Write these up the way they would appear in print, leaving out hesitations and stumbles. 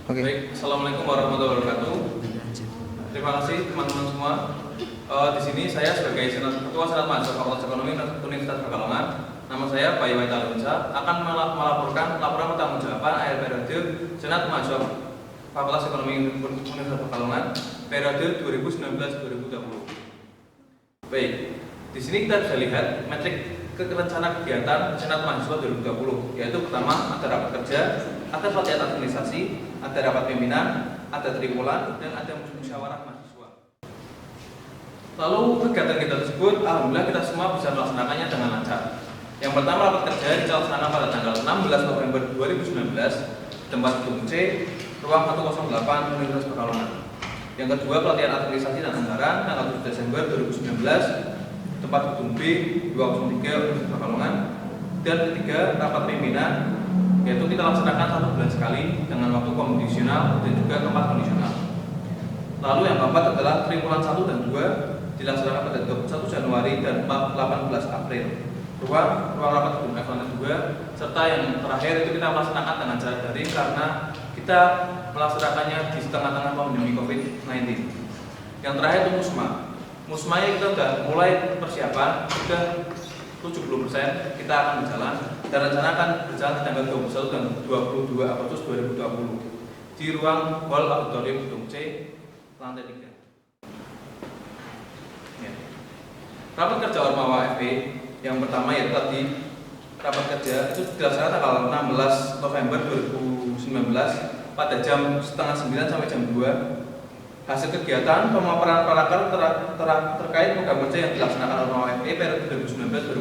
Oke. Baik, Assalamualaikum warahmatullahi wabarakatuh. Terima kasih teman-teman semua. Di sini saya sebagai Ketua Senat Mahasiswa Fakultas Ekonomi Universitas Pekalongan, nama saya Bayu Waita Lunca, akan melaporkan laporan pertanggungjawaban akhir periode Senat Mahasiswa Fakultas Ekonomi Universitas Pekalongan periode 2019-2020. Baik, di sini kita bisa lihat metrik rencana kegiatan Senat Mahasiswa 2020, yaitu pertama ada rapat kerja, ada pelatihan administrasi, ada rapat pimpinan, ada triwulan, dan ada musyawarah mahasiswa. Lalu kegiatan kita tersebut, alhamdulillah kita semua bisa melaksanakannya dengan lancar. Yang pertama, rapat kerja dilaksanakan pada tanggal 16 November 2019 di tempat gedung C, ruang 108 Universitas Pekalongan. Yang kedua, pelatihan administrasi dan anggaran tanggal 7 Desember 2019 tempat gedung B 203 Universitas Pekalongan. Dan ketiga, rapat pimpinan, yaitu kita laksanakan 1 bulan sekali dengan waktu kondisional dan juga tempat kondisional. Lalu yang keempat adalah triwulan 1 dan 2 dilaksanakan pada 21 Januari dan 18 April. Ruang rapat gedung F lantai 2, serta yang terakhir itu kita melaksanakan dengan cara daring karena kita melaksanakannya di tengah-tengah pandemi COVID-19. Yang terakhir itu Musma kita sudah mulai persiapan, sudah 70% kita akan berjalan dan rencana akan berjalan di tanggal 21 dan 22 Agustus 2020 di ruang hall auditorium gedung C lantai 3. Ya. Rapat kerja Ormawa FE yang pertama yaitu tadi rapat kerja itu dilaksanakan tanggal 16 November 2019 pada jam setengah 9 sampai jam 2. Hasil kegiatan pemaparan paraker terkait program kerja yang dilaksanakan oleh FE periode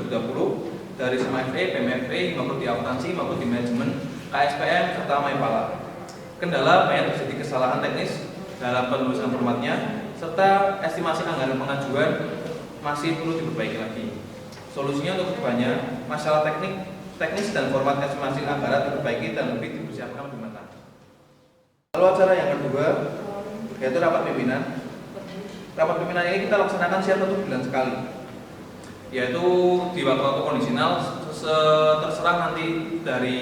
2019-2020 dari SMA FE, PMFE, maupun di akuntansi, maupun di manajemen, KSPM, serta Maipala. Kendala banyak terjadi kesalahan teknis dalam penulisan formatnya, serta estimasi anggaran pengajuan masih perlu diperbaiki lagi. Solusinya untuk kedepannya, masalah teknis dan format estimasi anggaran diperbaiki dan lebih dipersiapkan lebih matang. Lalu acara yang kedua yaitu rapat pimpinan. Rapat pimpinan ini kita laksanakan setiap 1 bulan sekali, yaitu di waktu-waktu kondisional. Terserah nanti dari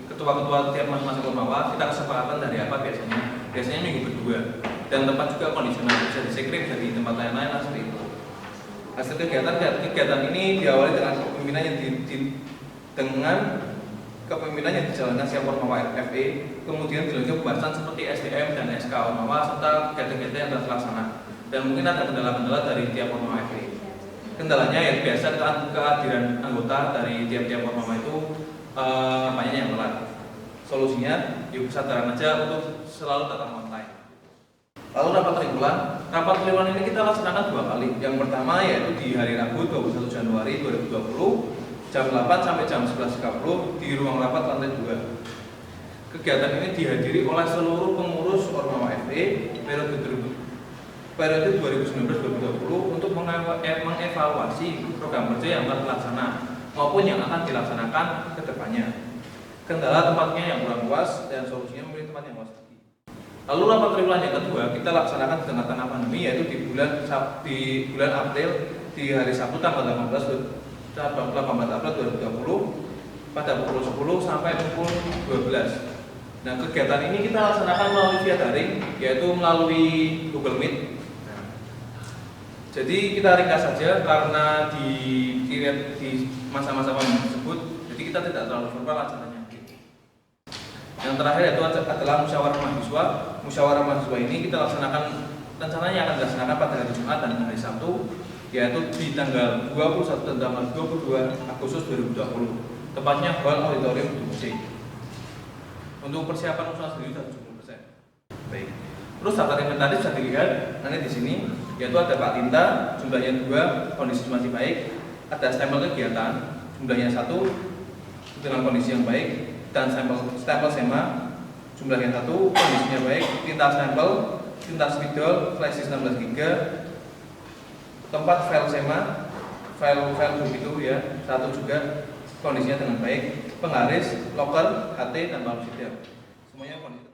ketua-ketua tiap masing-masing ormawa kita kesepakatan dari apa biasanya minggu kedua, dan tempat juga kondisional, bisa di sekret, bisa di tempat lain-lain seperti itu. Hasil kegiatan ini diawali dengan kepemimpinan yang dijalankan siap Ormawa FE, kemudian dilanjut pembahasan seperti SDM dan SK Ormawa serta kegiatan-kegiatan yang telah terlaksana. Dan mungkin ada kendala-kendala dari tiap Ormawa FE. Kendalanya yang biasa kehadiran anggota dari tiap-tiap Ormawa itu banyak yang telat. Solusinya yuk sadaran aja untuk selalu tatap online. Lalu rapat triwulan ini kita laksanakan 2 kali. Yang pertama yaitu di hari Rabu 21 Januari 2020 jam 8 sampai jam 11.30 di ruang rapat lantai 2. Kegiatan ini dihadiri oleh seluruh pengurus Ormawa FE periode 2019-2020 untuk mengevaluasi program kerja yang telah terlaksana maupun yang akan dilaksanakan ke depannya. Kendala tempatnya yang kurang luas dan solusinya memilih tempat yang luas lagi. Lalu rapat triwulan yang kedua kita laksanakan di tengah-tengah pandemi, yaitu di bulan April di hari Sabtu tanggal 18 April 2020 pada pukul 10 sampai pukul 12. Nah, kegiatan ini kita laksanakan melalui via daring, yaitu melalui Google Meet. Jadi kita ringkas saja karena di masa-masa pandemi tersebut, jadi kita tidak terlalu formal acaranya. Yang terakhir itu adalah musyawarah mahasiswa. Musyawarah mahasiswa ini kita laksanakan, rencananya akan dilaksanakan pada hari Jumat dan hari Sabtu, yaitu di tanggal 21 dan tanggal 22 Agustus 2020. Tepatnya hall auditorium gedung C. Untuk persiapan usaha sendiri sudah 70%. Baik. Terus daftar inventaris bisa dilihat nanti di sini, yaitu ada Pak Tinta, jumlahnya 2, kondisi masih baik. Ada stempel kegiatan, jumlahnya 1 dengan kondisi yang baik, dan stempel SEMA, jumlahnya 1, kondisinya baik. Tinta stempel, tinta spidol, flash 16 GB, tempat file SEMA, file begitu ya, 1 juga kondisinya dengan baik. Penggaris, locker, HT, dan palu sidang, semuanya kondisi.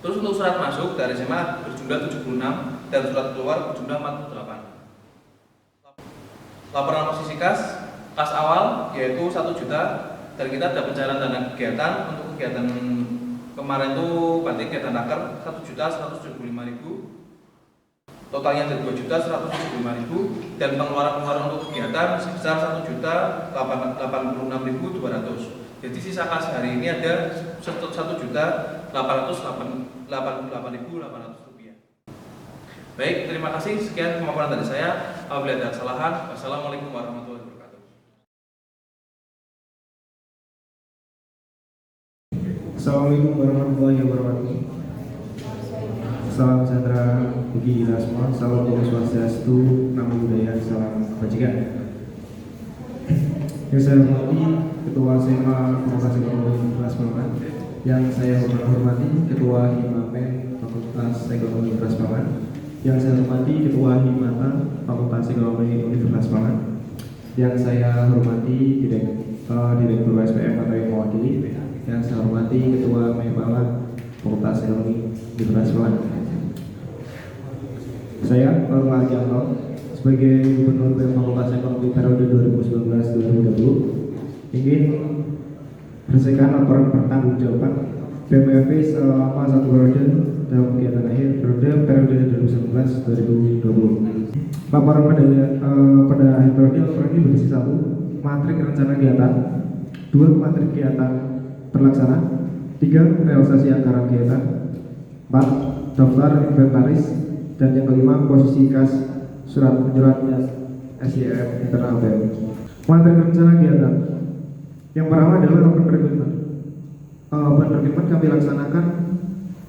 Terus untuk surat masuk dari SEMA berjumlah 76 dan surat keluar berjumlah 48. Laporan posisi kas awal yaitu 1 juta, dan kita ada pencairan dana kegiatan untuk kegiatan Kemarin tuh Panti kegiatan naker 1.175.000, totalnya ada 2.175.000, dan pengeluaran untuk kegiatan sebesar 1.086.200. Jadi sisa kas hari ini ada 1.888.800 rupiah. Baik, terima kasih. Sekian pemaparan dari saya. Apabila ada kesalahan, wassalamualaikum warahmatullahi wabarakatuh. Assalamualaikum warahmatullahi wabarakatuh. Salam sejahtera bagi kita semua. Salam Om Swastiastu, Namo Buddhaya, salam kebajikan. Yang saya hormati Ketua SMA Fakultas Ekonomi Universitas Pangan. Yang saya hormati Ketua Himapen Fakultas Ekonomi Universitas Pangan. Yang saya hormati Ketua Himata Fakultas Ekonomi Universitas Pangan. Yang saya hormati Direktur SPM atau yang mewakili. Yang saya hormati Ketua Mepala Fakultas Ekonomi Universitas Pangan. Saya Pak Janto sebagai Gubernur BEM Fakultas Ekonomi periode 2019-2020 ingin menyelesaikan laporan pertanggungjawaban BEM FEB selama satu periode dalam kegiatan akhir periode 2019-2020. Laporan pada akhir periode laporan ini berisi 1. Matrik rencana kegiatan, 2. Matrik kegiatan terlaksana, 3. Realisasi anggaran kegiatan, 4. Daftar inventaris, dan yang kelima posisi kas surat menyurat dan SDM internal BEM. Materi rencana kegiatan yang pertama adalah open recruitment. Open recruitment kami laksanakan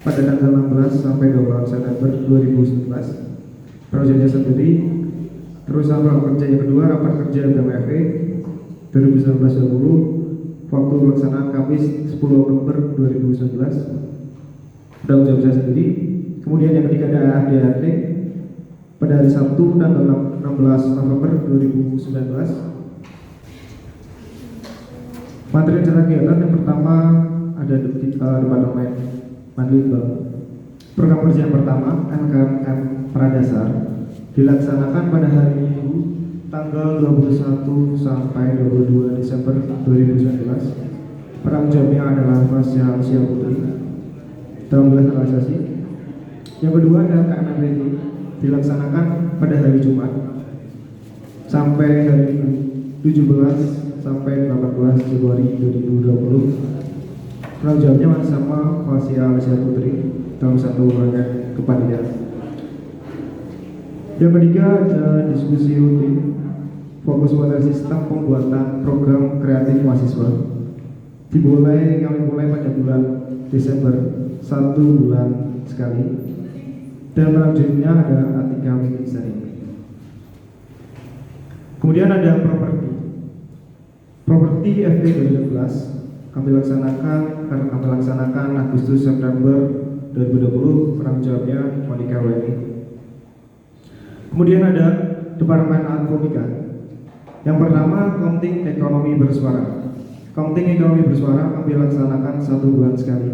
pada tanggal 16 sampai 28 September 2019. Prosesnya sendiri. Terus rapat kerja yang kedua, rapat kerja BEM FE 2019-2020, waktu pelaksanaan Kamis 10 Oktober 2019. Tanggung jawab saya sendiri. Kemudian yang ketiga ada ADRT pada hari Sabtu tanggal 16 November 2019. Materi rencana kegiatan yang pertama ada Departemen Manlitbang. Program kerja yang pertama LKMM Pradasar dilaksanakan pada hari Minggu tanggal 21 sampai 22 Desember 2019. Penanggung jawabnya adalah Fasya Asia Putri dalam realisasi. Yang kedua LKMM itu dilaksanakan pada hari Jumat sampai hari Minggu 17 sampai 18 Februari 2020. Penanggung jawabnya masih sama Fasya Asia Putri dalam satu rangkaian kepanitiaan. Yang ketiga ada diskusi rutin fokus pada sistem pembuatan program kreatif mahasiswa. Kami mulai pada bulan Desember 1 bulan sekali. Dan selanjutnya ada Atika Winisari. Kemudian ada properti FP 2019 kami laksanakan Agustus September 2020. Penanggung jawabnya Monika Weni. Kemudian ada Departemen Advokika. Yang pertama Accounting Ekonomi Bersuara. Accounting Ekonomi Bersuara kami laksanakan 1 bulan sekali.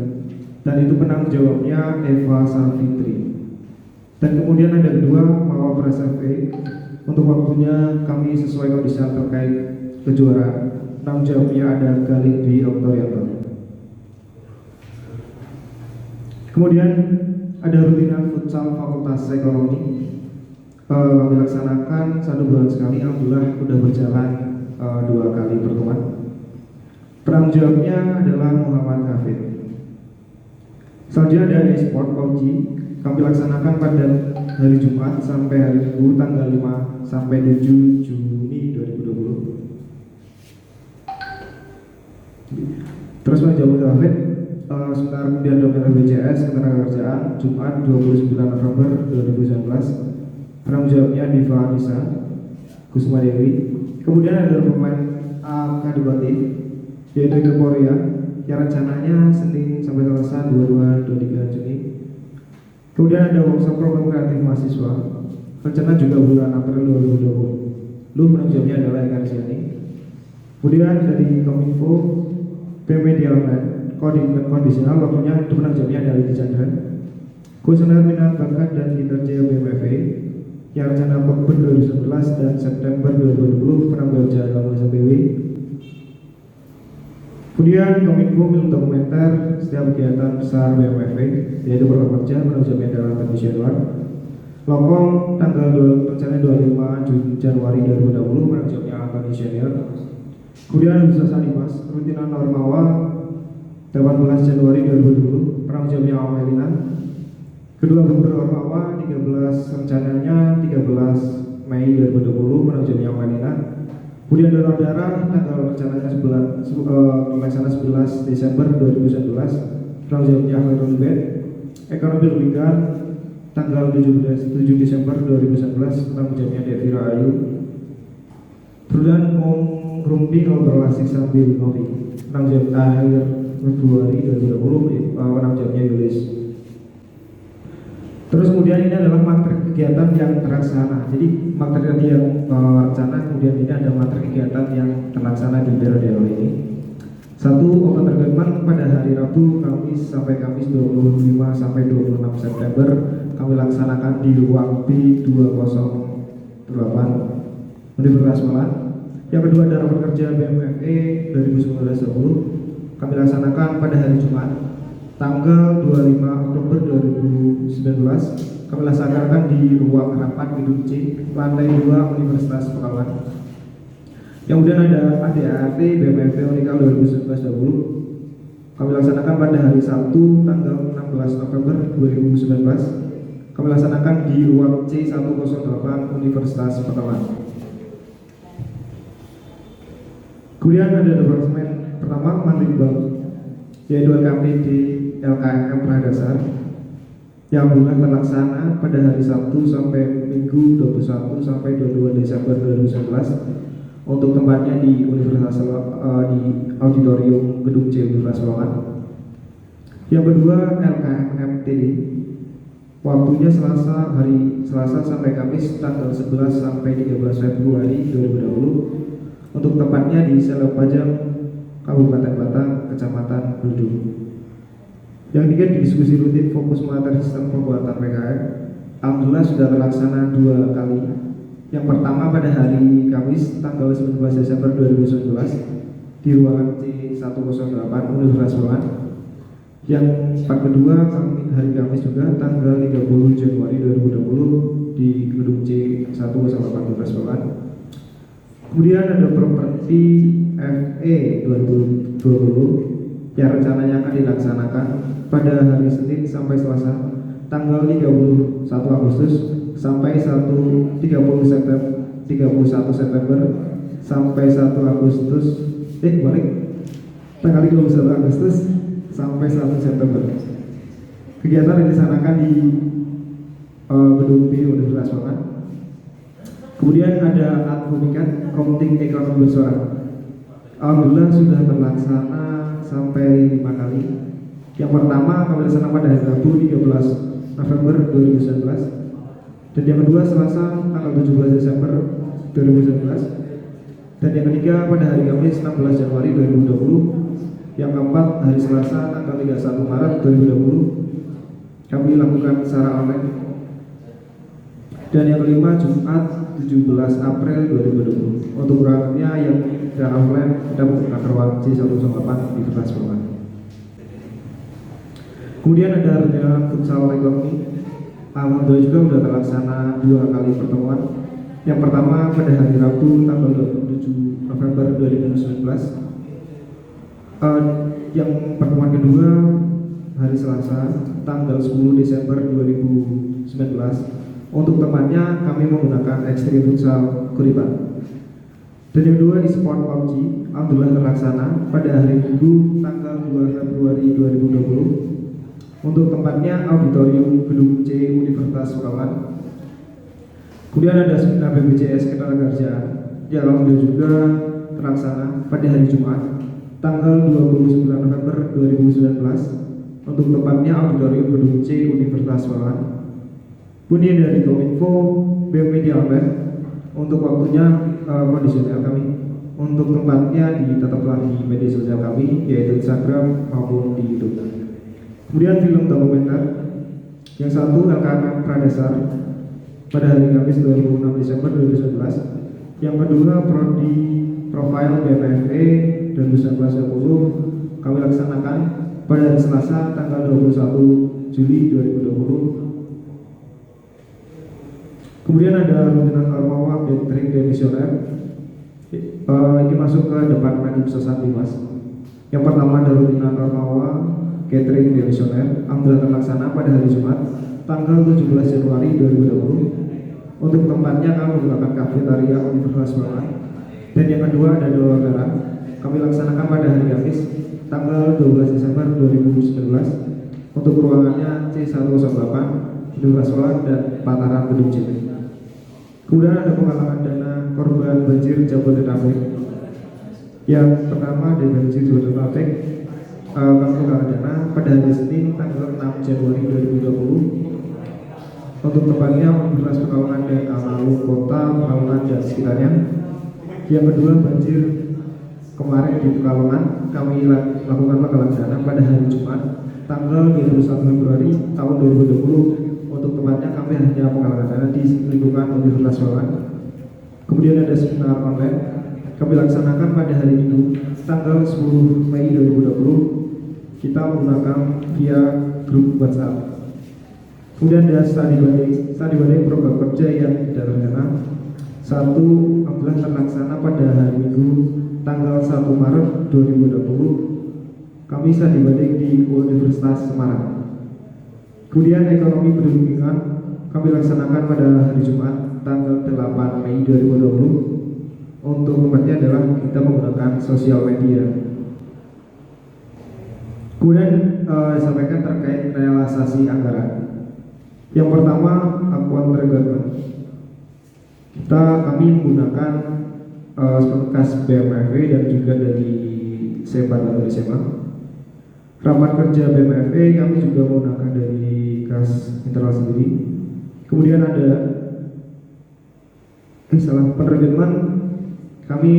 Dan itu penanggung jawabnya Eva Salfitri. Dan kemudian ada kedua Mawapres FE. Untuk waktunya kami sesuai kondisi terkait kejuaraan. Penanggung jawabnya ada Galih Dwi Oktorianto. Kemudian ada rutinan futsal Fakultas Ekonomi. Kami laksanakan 1 bulan sekali. Alhamdulillah sudah berjalan 2 kali pertemuan. Penanggung jawabnya adalah Muhammad Hafid. Selanjutnya ada e-sport PUBG. Kami laksanakan pada hari Jumat sampai hari Minggu tanggal 5 sampai 7 Juni 2020. Terus menjawab David, sebentar kemudian dokumen BPJS Ketenagakerjaan Jumat 29 November 2019. Penanggung jawabnya Diva Anissa Kusuma Dewi. Kemudian ada pemain akademik yaitu ke Korea yang rencananya Senin sampai Selasa 22-23 Juni. Kemudian ada workshop program kreatif mahasiswa rencana juga bulan April 2020. Penanggung jawabnya adalah Eka Riziani. Kemudian dari Kominfo Media Online kondisional waktunya itu penanggung jawabnya adalah Liti Chandra. Kuesioner minat bakat dan kinerja BMFE yang rencana Oktober 2011 dan September 2020 penanggung jawab adalah PW. Kemudian Kominfo film dokumenter setiap kegiatan besar BMFV, yaitu program kerja penunjang dalam Indonesia luar. Lokong tanggal rencana 25 Januari 2020 penunjangnya Antoni Senior. Kemudian Bursa Sanimas rutinan Normawa 18 Januari 2020 penunjangnya Amelina. Kedua gubernur Ormawa 13 rencananya 13 Mei 2020 penunjangnya Amelina. Kemudian donor darah tanggal rencananya 11 Desember 2019 penunjangnya Khairul Bed. Ekonomi Lingkungan tanggal 7 Desember 2019 penunjangnya Devira Ayu. Kemudian Rumpi berlasik sambil ngopi penunjang akhir Februari 2020 penunjangnya Yulis. Terus kemudian ini adalah materi kegiatan yang terlaksana. Jadi materi yang rencana, kemudian ini ada materi kegiatan yang terlaksana di periode ini. Satu, open recruitment pada hari Rabu, Kamis sampai Kamis 25 sampai 26 September kami laksanakan di ruang B208 Universitas Malang. Yang kedua ada rapat kerja BMFE 2019-20 kami laksanakan pada hari Jumat tanggal 25 Oktober 2019 kami laksanakan di ruang rapat gedung C lantai 2 Universitas Pekalongan. Yang kemudian ada ADART BMFT Unikal 2019-20 kami laksanakan pada hari Sabtu tanggal 16 November 2019 kami laksanakan di ruang C108 Universitas Pekalongan. Kemudian ada departemen pertama Manlitbang yaitu LKPD LKM Pradasar yang bulan terlaksana pada hari Sabtu sampai Minggu 21 sampai 22 Desember 2019 untuk tempatnya di Universitas di Auditorium Gedung C Universitas Pekalongan. Yang kedua LKM MTD waktunya hari Selasa sampai Kamis tanggal 11 sampai 13 Februari 2020 untuk tempatnya di Selop Pajang Kabupaten Batang Kecamatan Beledug. Yang ketiga diskusi rutin fokus materi sistem pembuatan PKM alhamdulillah sudah terlaksana 2 kali. Yang pertama pada hari Kamis tanggal 19 Desember 2019 di ruangan C108 Universitas Pekalongan. Yang part kedua hari Kamis juga tanggal 30 Januari 2020 di gedung C108 Universitas Pekalongan. Kemudian ada properti FE 2020 yang rencananya akan dilaksanakan pada hari Senin sampai Selasa tanggal 31 Agustus sampai 31 September sampai 1 Agustus tanggal 31 Agustus sampai 1 September. Kegiatan yang dilaksanakan di gedung B Universitas Pekalongan. Kemudian ada advokat Komting Ekonomi Bersuara. Alhamdulillah sudah terlaksana sampai 5 kali. Yang pertama kami laksanakan pada hari Rabu 13 November 2019 dan yang kedua Selasa tanggal 17 Desember 2019 dan yang ketiga pada hari Kamis 16 Januari 2020. Yang keempat hari Selasa tanggal 31 Maret 2020 kami lakukan secara online dan yang kelima Jumat 17 April 2020. Untuk ruangnya yang secara offline kita menggunakan ruang C108 di Universitas Pekalongan. Kemudian ada rencana futsal ekonomi. Alhamdulillah juga sudah terlaksana 2 kali pertemuan. Yang pertama pada hari Rabu tanggal 27 November 2019. Yang pertemuan kedua hari Selasa tanggal 10 Desember 2019. Untuk temannya kami menggunakan Extreme Futsal Kuripan. Dan yang kedua e-sport PUBG alhamdulillah terlaksana pada hari Minggu tanggal 2 Februari 2020. Untuk tempatnya Auditorium Gedung C Universitas Pekalongan. Kemudian ada seminar BPJS Ketenagakerjaan yang alhamdulillah juga terlaksana pada hari Jumat tanggal 29 November 2019. Untuk tempatnya Auditorium Gedung C Universitas Pekalongan. Kemudian dari Kominfo BM Media Online untuk waktunya kondisional kami. Untuk tempatnya tetaplah di media sosial kami yaitu Instagram maupun di YouTube. Kemudian film dokumenter yang satu LKM Pradasar pada hari Kamis 26 Desember 2019. Yang kedua Prodi profil BMFE 2019-20 kami laksanakan pada hari Selasa tanggal 21 Juli 2020. Kemudian ada rutinan Ormawa catering demisioner. Ini masuk ke departemen Sosat Mas. Yang pertama ada rutinan Ormawa catering demisioner. Alhamdulillah terlaksana pada hari Jumat tanggal 17 Januari 2020. Untuk tempatnya kami menggunakan kafetaria Universitas Semarang. Dan yang kedua ada donor darah. Kami laksanakan pada hari Kamis tanggal 12 Desember 2019. Untuk ruangannya C108 Gedung Raswa dan Pataran Gedung C. Kemudian ada penggalangan dana korban banjir Jabodetabek. Yang pertama dari banjir Jabodetabek, kami menggalangan dana pada hari Senin tanggal 6 Januari 2020. Untuk tempatnya Universitas Pekalongan dan Amalu Kota Pekalongan dan sekitarnya. Yang kedua banjir kemarin di Pekalongan, kami lakukan penggalangan dana pada hari Jumat tanggal 21 Februari tahun 2020. Untuk tempatnya kami hanya penggalangan dana di lingkungan Universitas Pekalongan. Kemudian ada seminar online kami laksanakan pada hari Minggu tanggal 10 Mei 2020. Kita menggunakan via grup WhatsApp. Kemudian ada study banding program kerja yang tidak terrencana. Satu, alhamdulillah terlaksana pada hari Minggu tanggal 1 Maret 2020. Kami study banding di Universitas Semarang. Kemudian ekonomi berlingkungan kami laksanakan pada hari Jumat tanggal 8 Mei 2020. Untuk tempatnya adalah kita menggunakan sosial media. Kemudian disampaikan terkait realisasi anggaran. Yang pertama, akuan peregangan. Kami menggunakan kas BMFE dan juga dari SEPA dan dari SEMA. Rapat kerja BMFE kami juga menggunakan dari kas internal sendiri. Kemudian ada penerbitan kami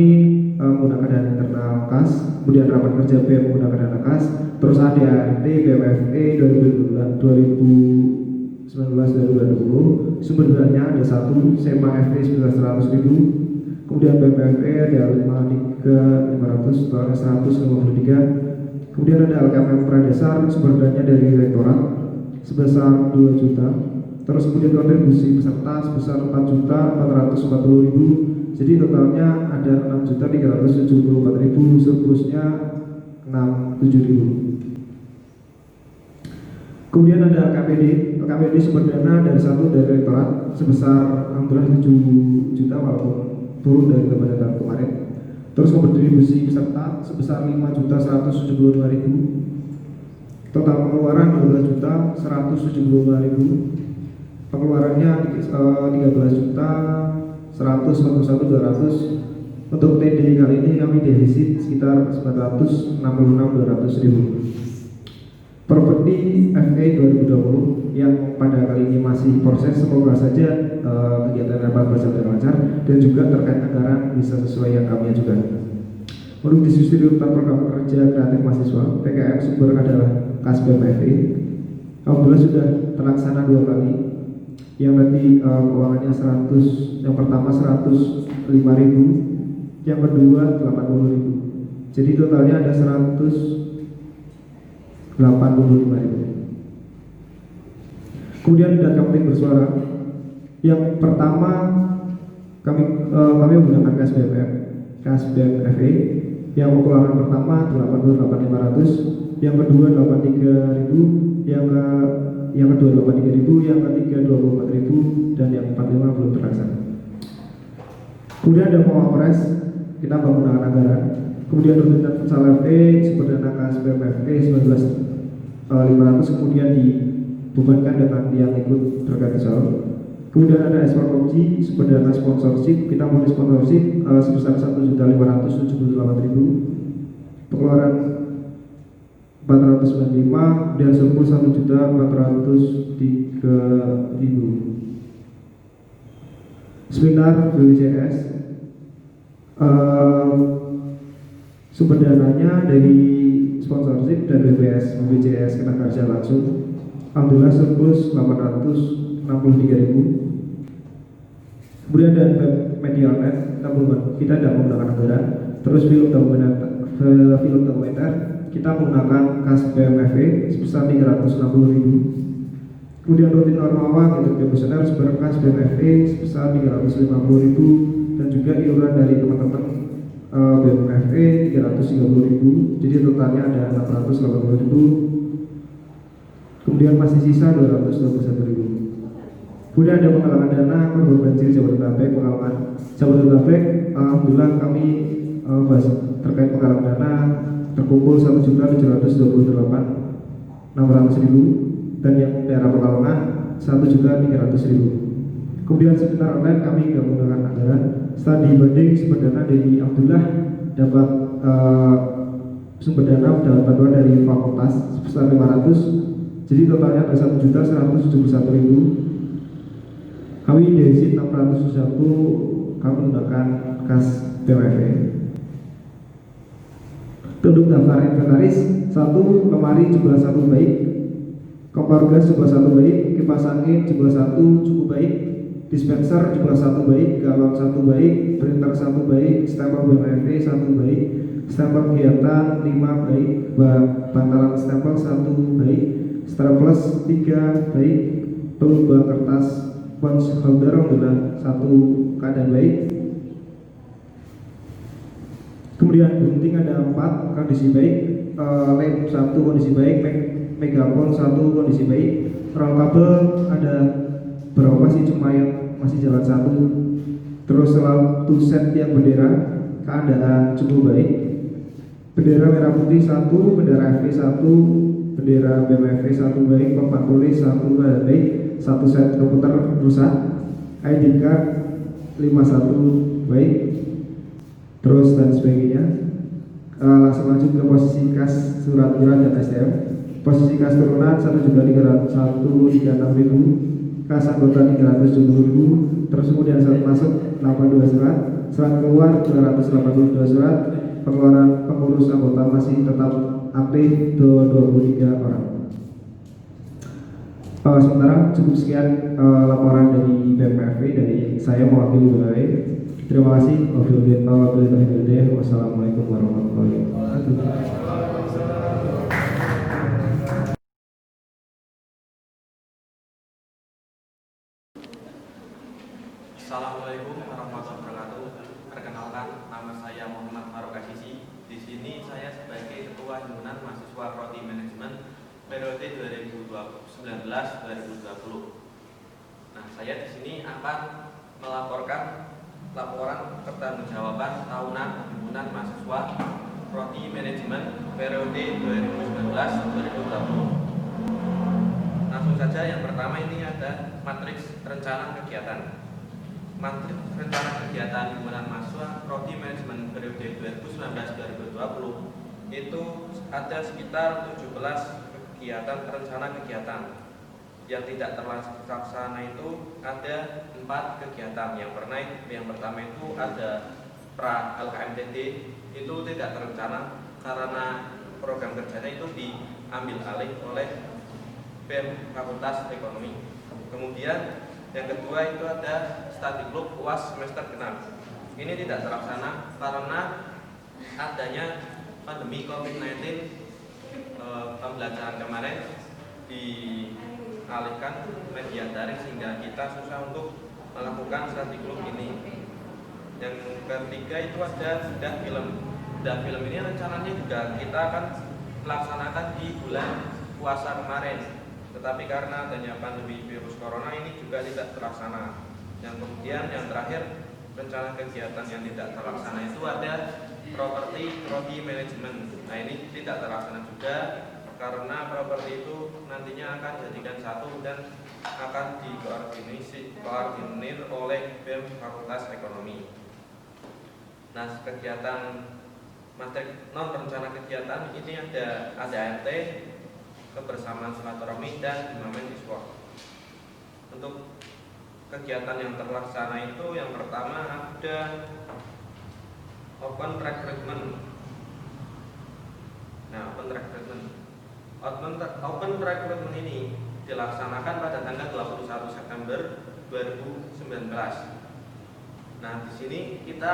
menggunakan dana internal kas. Kemudian rapat kerja BM menggunakan dana kas. Terus ADART BMFE 2019 dan 2020 sumber dananya ada satu, SEMA FE sebesar 100.000, kemudian BMFE ada 500, totalnya 153. Kemudian ada LKPM Pradesar sumber dananya dari rektorat sebesar 2 juta. Terus kemudian kontribusi peserta sebesar 4.440.000. Jadi totalnya ada 6.374.000, surplusnya 67.000. Kemudian ada KPD sumber dana dari rektorat sebesar alhamdulillah 7 juta walaupun turun dari tahun kemarin. Terus kontribusi peserta sebesar 5.175.000. Total pengeluaran 12.175.000. Pengeluarannya 13.141.200. Untuk TD kali ini kami defisit sekitar 966.200.000. Properti FE 2020 yang pada kali ini masih proses, semoga saja kegiatan dapat berjalan lancar dan juga terkait anggaran bisa sesuai yang kami ajukan. Untuk diskusi tentang program kerja kreatif mahasiswa, PKM sumber adalah kas BMFE. Alhamdulillah sudah terlaksana 2 kali. Yang tadi keuangannya 100, yang pertama 105.000, yang kedua 80.000. Jadi totalnya ada 185.000. Kemudian data penting bersuara. Yang pertama kami menggunakan kas BMFE. Yang pengeluaran pertama 88.500, yang kedua 83.000, yang kedua 83.000, yang ketiga 24.000, dan yang 45 belum terlaksana. Kemudian ada Mawapres, kita menggunakan anggaran. Kemudian rutinan futsal FE sumber dana kas BMFE 19.500, kemudian dibebankan dengan yang ikut terkait futsal. Kemudian ada SPORTOPSI sumber dana sponsorship, kita mulai sponsorship sebesar 1.578.000. Pengeluaran 495 dan surplus 1.403.000. Seminar BPJS sumber dananya dari sponsorship dan BPJS Ketenagakerjaan langsung. Alhamdulillah surplus 863.000. Kemudian ada media online, kita tidak menggunakan anggaran. Terus film dokumenter kita menggunakan kas BMFE sebesar 360.000. Kemudian rutin normawa untuk komisioner berkas BMFE sebesar 350.000 dan juga iuran dari teman-teman BMFE 330.000. Jadi totalnya ada 680.000. Kemudian masih sisa 221.000. Kemudian ada penggalangan dana korban banjir Jabodetabek. Penggalangan Jabodetabek, alhamdulillah kami bahas terkait penggalangan dana terkumpul 1.728.600.000 dan yang daerah Pekalongan 1.300.000. Kemudian seminar online kami gabung dengan anggaran setelah dibanding sumber dana dari alhamdulillah dapat sumber dana dapat bantuan dari fakultas sebesar 500. Jadi totalnya ada 1.171.000. Kami defisit 601, kami menggunakan kas BMFE. Untuk daftar inventaris, 1 lemari jumlah 1 baik, kompor gas jumlah 1 baik, kipas angin jumlah 1 cukup baik, dispenser jumlah 1 baik, galon 1 baik, printer 1 baik, stempel BMFE 1 baik, stempel kegiatan 5 baik, bantalan stempel 1 baik, staples 3 baik, pelubang kertas punch holder alhamdulillah 1 keadaan baik. Kemudian gunting ada 4 kondisi baik, lem 1 kondisi baik, megapon 1 kondisi baik, roll kabel ada berapa sih cuma yang masih jalan 1. Terus selalu set yang bendera keadaan cukup baik, bendera merah putih 1, bendera FV 1, bendera BMFE 1 baik, papan tulis 1 keadaan baik, 1 set komputer rusak, ID card 51 baik, terus dan sebagainya. Langsung lanjut ke posisi kas surat iuran dan STM. Posisi kas turunan 1.306.000, kas anggota 370.000, terus kemudian surat masuk 82 surat, surat keluar 282 surat, pengeluaran pengurus anggota masih tetap aktif 23 orang. Sementara cukup sekian laporan dari BMFE dari saya mewakili BMFE. Terima kasih. Wassalamualaikum warahmatullahi wabarakatuh. Assalamualaikum warahmatullahi wabarakatuh. Perkenalkan, nama saya Muhammad Faruk Asisi. Di sini saya sebagai Ketua Himpunan Mahasiswa Prodi Manajemen periode 2019-2020. Nah, saya di sini akan melaporkan laporan pertanggungjawaban tahunan Himpunan Mahasiswa Prodi Manajemen periode 2019-2020. Langsung saja, yang pertama ini ada matriks rencana kegiatan. Matriks rencana kegiatan Himpunan Mahasiswa Prodi Manajemen periode 2019-2020 itu ada sekitar 17 kegiatan rencana kegiatan. Yang tidak terlaksana itu ada 4 kegiatan. Yang pertama itu ada pra LKMTD, itu tidak terencana karena program kerjanya itu diambil alih oleh BEM Fakultas Ekonomi. Kemudian yang kedua itu ada study group UAS semester genap. Ini tidak terlaksana karena adanya pandemi COVID-19. Pembelajaran kemarin dialihkan media daring sehingga kita susah untuk melakukan study group ini. Yang ketiga itu ada bedah film. Bedah film ini rencananya juga kita akan melaksanakan di bulan puasa kemarin, tetapi karena adanya pandemi virus corona ini juga tidak terlaksana. Yang kemudian yang terakhir rencana kegiatan yang tidak terlaksana itu ada properti prodi manajemen. Nah, ini tidak terlaksana juga karena properti itu nantinya akan dijadikan satu dan akan dikoordinir oleh BEM Fakultas Ekonomi. Nah, kegiatan materi non rencana kegiatan ini ada ART, kebersamaan silaturahmi, dan imamen iswa. Untuk kegiatan yang terlaksana itu yang pertama ada open recruitment. Nah, open recruitment ini dilaksanakan pada tanggal 21 September 2019. Nah, di sini kita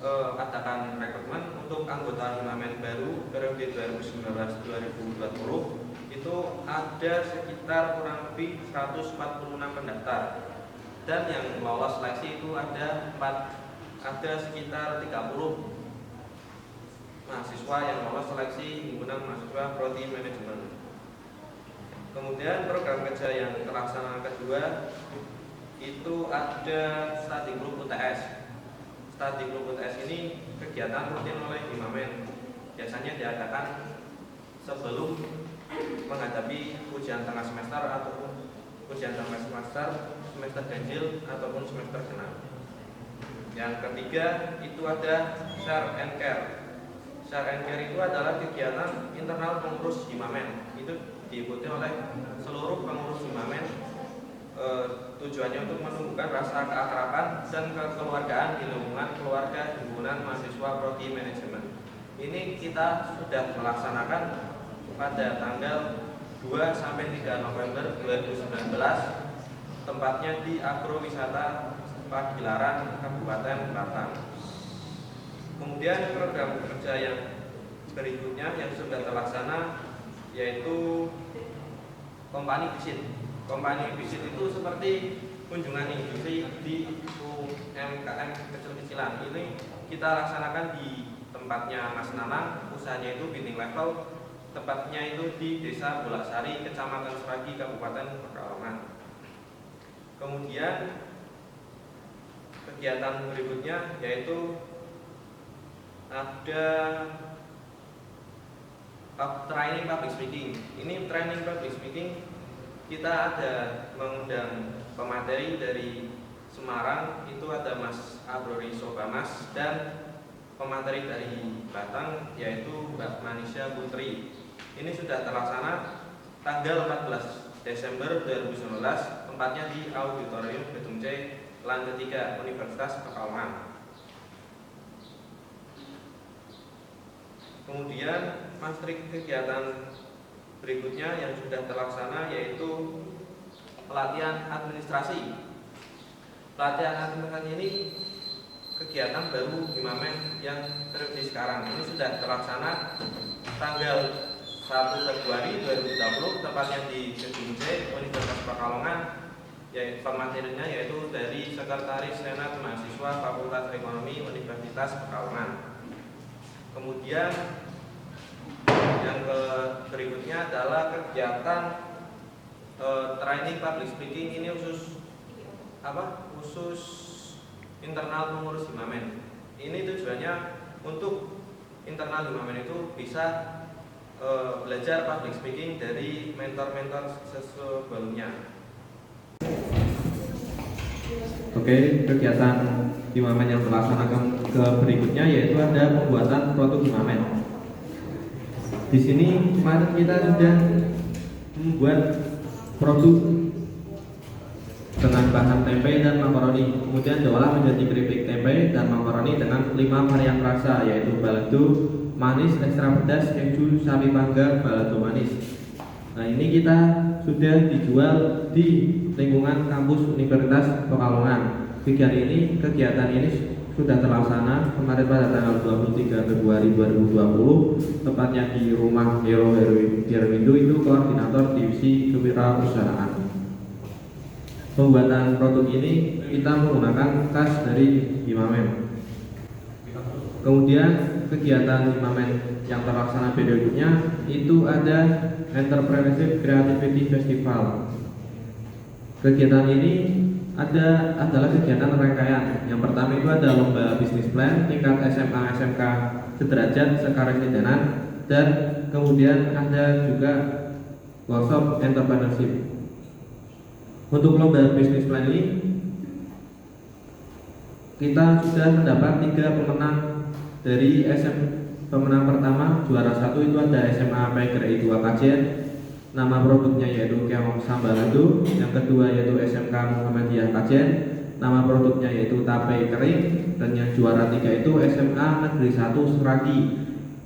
adakan rekrutmen untuk anggota Himamen baru periode 2019-2020 itu ada sekitar kurang lebih 146 pendaftar, dan yang lolos seleksi itu ada sekitar 30 mahasiswa yang lolos seleksi himpunan mahasiswa prodi manajemen. Kemudian program kerja yang terlaksana kedua itu ada study group UTS. Study group UTS ini kegiatan rutin oleh Himamen, biasanya diadakan sebelum menghadapi ujian tengah semester ataupun ujian tengah semester, semester ganjil ataupun semester genap. Yang ketiga itu ada share and care. Share and care itu adalah kegiatan internal pengurus Himamen. Itu diikuti oleh seluruh pengurus Himamen. Tujuannya untuk menumbuhkan rasa keakraban dan kekeluargaan di lingkungan keluarga himpunan mahasiswa prodi manajemen. Ini kita sudah melaksanakan pada tanggal 2 sampai 3 November 2019, tempatnya di Agrowisata Pagilaran, Kabupaten Batang. Kemudian program kerja yang berikutnya yang sudah terlaksana yaitu company visit. Company visit itu seperti kunjungan industri di UMKM kecil-kecilan. Ini kita laksanakan di tempatnya Mas Nanang, usahanya itu bidding level, tepatnya itu di Desa Bulaksari, Kecamatan Seragi, Kabupaten Pekalongan. Kemudian kegiatan berikutnya yaitu ada training public speaking. Ini training public speaking kita ada mengundang pemateri dari Semarang, itu ada Mas Abrori Sobamas, dan pemateri dari Batang yaitu Mbak Manisha Putri. Ini sudah terlaksana tanggal 14 Desember 2019, tempatnya di Auditorium Gedung C, lantai 3 Universitas Pekalongan. Kemudian materi kegiatan berikutnya yang sudah terlaksana yaitu pelatihan administrasi. Pelatihan administrasi ini kegiatan baru Himamen yang periode sekarang. Ini sudah terlaksana tanggal 1 Februari 2020, tepatnya di Gedung C, Universitas Pekalongan. Yaitu pematerinya yaitu dari Sekretaris Senat Mahasiswa Fakultas Ekonomi Universitas Pekalongan. Kemudian yang berikutnya adalah kegiatan training public speaking. Ini khusus internal pengurus Himamen. Ini tujuannya untuk internal Himamen itu bisa belajar public speaking dari mentor-mentor sebelumnya. Oke, kegiatan Himamen yang terlaksanakan ke berikutnya yaitu ada pembuatan produk Himamen. Di sini kemarin kita sudah membuat produk dengan bahan tempe dan makaroni, kemudian diolah menjadi keripik tempe dan makaroni dengan 5 varian rasa yaitu balado, manis, ekstra pedas, keju, sapi panggang, balado manis. Nah, ini kita sudah dijual di lingkungan kampus Universitas Pekalongan. Kegiatan ini sudah terlaksana kemarin pada tanggal 23 Februari 2020, tepatnya di rumah Hero Herwindo, itu koordinator divisi kewirausahaan. Pembuatan produk ini kita menggunakan tas dari Himamen. Kemudian kegiatan Himamen yang terlaksana berikutnya itu ada Entrepreneurship Creativity Festival. Kegiatan ini adalah kegiatan rangkaian. Yang pertama itu ada lomba bisnis plan tingkat SMA SMK sederajat sekaresidenan, dan kemudian ada juga workshop entrepreneurship. Untuk lomba bisnis plan ini kita sudah mendapat 3 pemenang. Dari pemenang pertama juara 1 itu ada SMA PGRI 2 Kajen, nama produknya yaitu Keong Sambalado. Yang kedua yaitu SMK Muhammadiyah Kajen, nama produknya yaitu tape kering. Dan yang juara 3 itu SMA Negeri 1 Seragi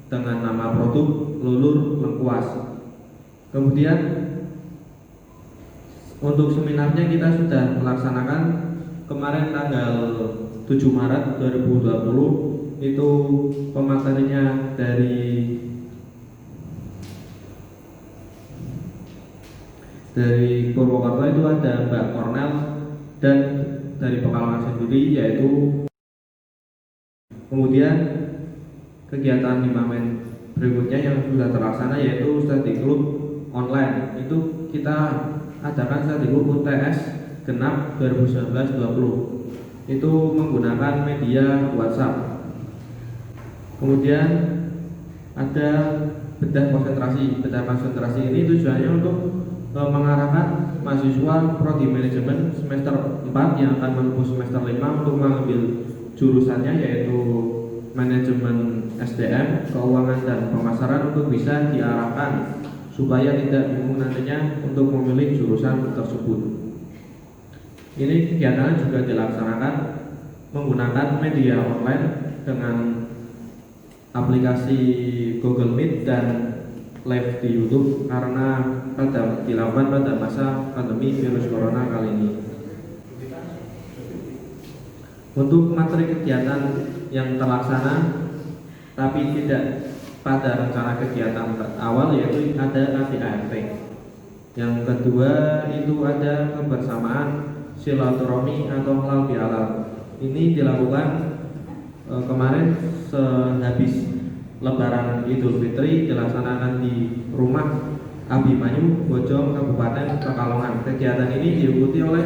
dengan nama produk lulur lengkuas. Kemudian untuk seminarnya kita sudah melaksanakan kemarin tanggal 7 Maret 2020 itu pematerinya dari Purwokerto itu ada Mbak Kornel, dan dari Pekalongan sendiri yaitu. Kemudian kegiatan Himamen berikutnya yang sudah terlaksana yaitu study group online. Itu kita adakan study group UTS genap 2019-20. Itu menggunakan media WhatsApp. Kemudian ada bedah konsentrasi. Bedah konsentrasi ini tujuannya untuk mengarahkan mahasiswa prodi manajemen semester 4 yang akan menempuh semester 5 untuk mengambil jurusannya yaitu manajemen SDM, keuangan dan pemasaran untuk bisa diarahkan supaya tidak bingung nantinya untuk memilih jurusan tersebut. Ini kegiatan juga dilaksanakan menggunakan media online dengan aplikasi Google Meet dan live di YouTube karena dilakukan pada masa pandemi virus corona kali ini. Untuk materi kegiatan yang terlaksana tapi tidak pada rencana kegiatan awal yaitu ada KDART. Yang kedua itu ada kebersamaan silaturahmi atau halal bihalal. Ini dilakukan kemarin sehabis Lebaran Idul Fitri, dilaksanakan di rumah Abimanyu, Bojong, Kabupaten Pekalongan. Kegiatan ini diikuti oleh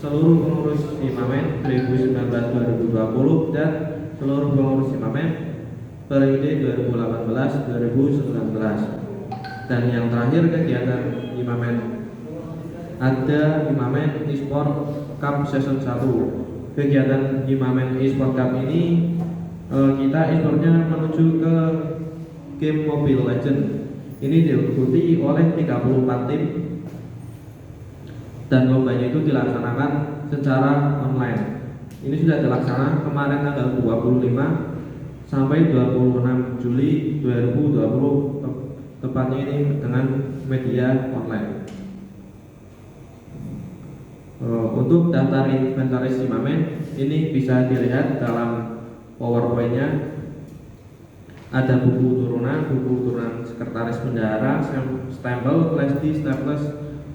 seluruh pengurus Himamen 2019-2020 dan seluruh pengurus Himamen periode 2018-2019. Dan yang terakhir kegiatan Himamen ada Himamen Esport Cup Season 1. Kegiatan Himamen Esport Cup ini kita esportnya menuju ke game Mobile Legend. Ini diikuti oleh 34 tim dan lombanya itu dilaksanakan secara online. Ini sudah dilaksanakan kemarin tanggal 25 sampai 26 Juli 2020, tepatnya ini dengan media online. Untuk daftar inventaris Himamen ini bisa dilihat dalam PowerPoint-nya. Ada buku turunan sekretaris bendahara, stempel, flash disk, staples,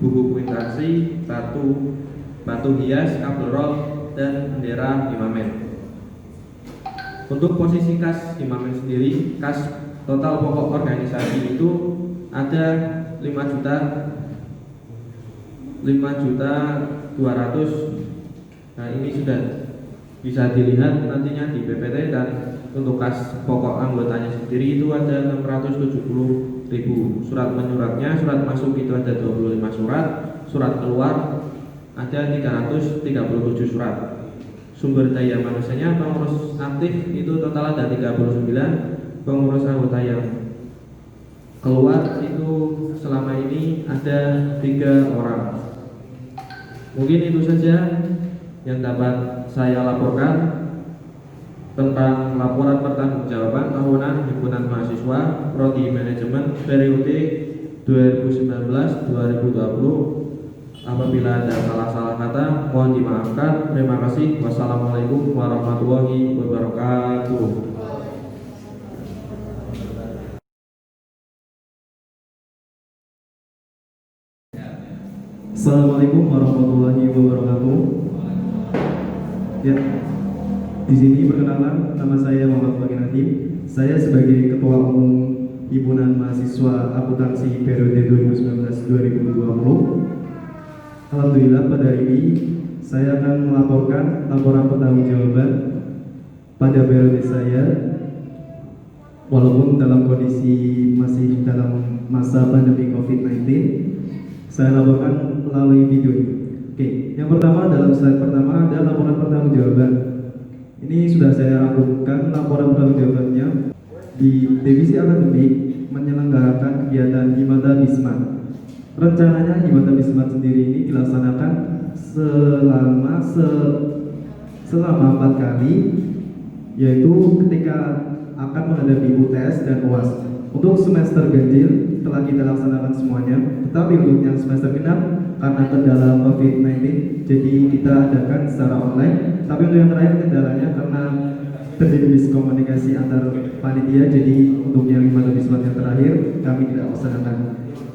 buku kuitansi, batu hias, kabel roll, dan bendera Himamen. Untuk posisi kas Himamen sendiri, kas total pokok organisasi itu ada 5.200.000. Nah, ini sudah bisa dilihat nantinya di PPT. Dan untuk kas pokok anggotanya sendiri itu ada 670.000. Surat menyuratnya, surat masuk itu ada 25 surat, surat keluar ada 337 surat. Sumber daya manusianya pengurus aktif itu total ada 39, pengurus anggota yang keluar itu selama ini ada 3 orang. Mungkin itu saja yang dapat saya laporkan tentang laporan pertanggungjawaban tahunan Himpunan Mahasiswa Prodi Manajemen periode 2019-2020. Apabila ada salah-salah kata mohon dimaafkan. Terima kasih. Wassalamualaikum warahmatullahi wabarakatuh. Assalamualaikum warahmatullahi wabarakatuh. Ya, di sini perkenalan, nama saya Muhammad Bakin Hakim. Saya sebagai Ketua Umum Himpunan Mahasiswa Akuntansi periode 2019-2020. Alhamdulillah pada hari ini saya akan melaporkan laporan pertanggungjawaban pada periode saya, walaupun dalam kondisi masih dalam masa pandemi COVID-19. Saya laporkan melalui video ini. Oke, yang pertama dalam slide pertama ada laporan pertanggungjawaban. Ini sudah saya rangkumkan laporan pertanggungjawabannya. Di divisi akademik menyelenggarakan kegiatan Himata Bismat. Rencananya Himata Bismat sendiri ini dilaksanakan selama 4 kali, yaitu ketika akan menghadapi UTS dan UAS. Untuk semester ganjil telah kita laksanakan semuanya, tetapi untuk yang semester genap karena kendala COVID-19 jadi kita adakan secara online. Tapi untuk yang terakhir kendalanya karena terjadi miskomunikasi antar panitia, jadi untuk yang 5 lebih slot yang terakhir kami tidak laksanakan.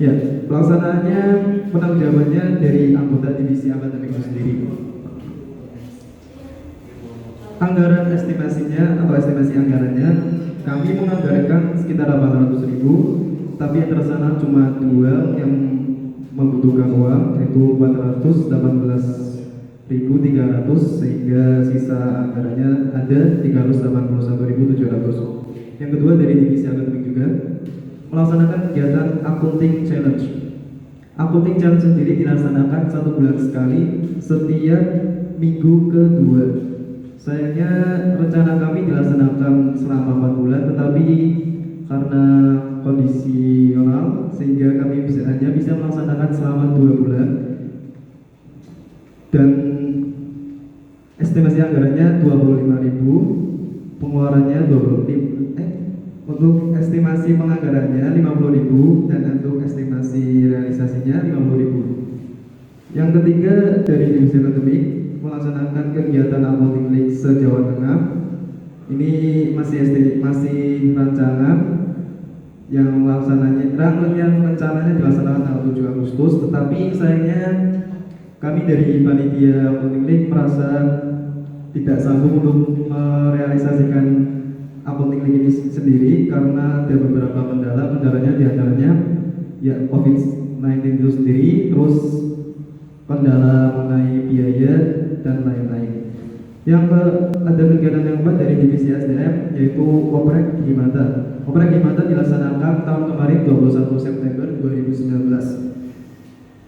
Ya, pelaksanaannya penanggung jawabannya dari anggota divisi akademik itu sendiri. Anggaran estimasinya atau estimasi anggarannya, kami menganggarkan sekitar 800.000, tapi yang terlaksana cuma 2 yang membutuhkan uang, yaitu 418.300, sehingga sisa anggarannya ada 381.700. Yang kedua dari divisi akademik juga melaksanakan kegiatan accounting challenge. Accounting challenge sendiri dilaksanakan 1 bulan sekali setiap minggu kedua. Sayangnya rencana kami dilaksanakan selama 4 bulan, tetapi karena kondisional sehingga kami hanya bisa melaksanakan selama 2 bulan, dan estimasi anggarannya 25.000, pengeluarannya 20, untuk estimasi penganggarannya 50.000 dan untuk estimasi realisasinya 50.000. Yang ketiga dari divisi akademik melaksanakan kegiatan accounting league se-Jawa Tengah. Ini masih rancangan yang rencananya dilaksanakan tanggal 7 Agustus, tetapi sayangnya kami dari panitia accounting league merasa tidak sanggup untuk merealisasikan accounting league ini sendiri karena ada beberapa kendalanya diantaranya ya COVID-19 itu sendiri, terus kendala mengenai biaya dan lain-lain. Ada kegiatan yang keempat dari divisi SDM, yaitu Oprek Himata. Oprek Himata dilaksanakan tahun kemarin 21 September 2019.